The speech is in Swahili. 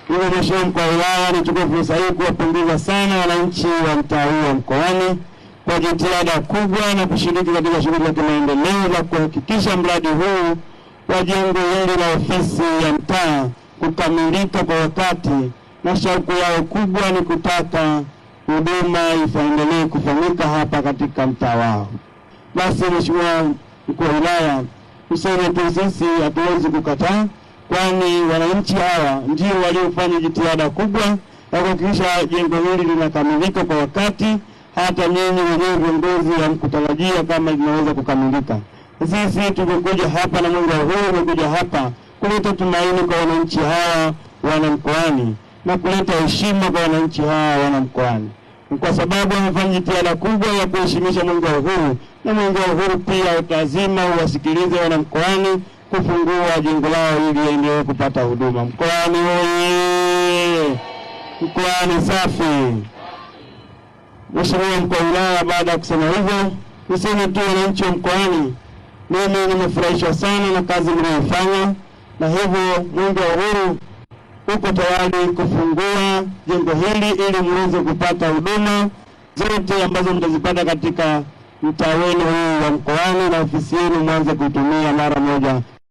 Hivyo Mheshimiwa Mkuu wa Wilaya, nichukue fursa hii kuwapongeza sana wananchi wa mtaa huu wa Mkoani kwa jitihada kubwa na kushiriki katika shughuli za kimaendeleo za kuhakikisha mradi huu wa jengo hili la ofisi ya mtaa kukamilika kwa wakati, na shauku yao kubwa ni kutaka huduma iendelee kufanyika hapa katika mtaa wao. Basi Mheshimiwa Mkuu wa Wilaya, tuseme tu sisi hatuwezi kukataa, kwani wananchi hawa ndio waliofanya jitihada kubwa ya kuhakikisha jengo hili linakamilika kwa wakati. Hata nyinyi wenyewe viongozi hamkutarajia kama linaweza kukamilika. Sisi tumekuja hapa na Mungu huu umekuja hapa kuleta tumaini kwa wananchi hawa wana Mkoani na kuleta heshima kwa wananchi hawa wana Mkoani, kwa sababu wamefanya jitihada kubwa ya kuheshimisha Mwenge wa Uhuru, na Mwenge wa Uhuru pia lazima uwasikilize wana Mkoani kufungua jengo lao ili endelee kupata huduma. Mkoani oye! Mkoani safi! Mheshimiwa Mkuu wa Wilaya, baada ya kusema hivyo, niseme tu wananchi wa Mkoani, mimi nimefurahishwa sana na kazi mliyofanya, na hivyo Mwenge wa Uhuru uko tayari kufungua jengo hili ili muweze kupata huduma zote ambazo mtazipata katika mtaa wenu huu wa Mkoani, na ofisi yenu mwanze kuitumia mara moja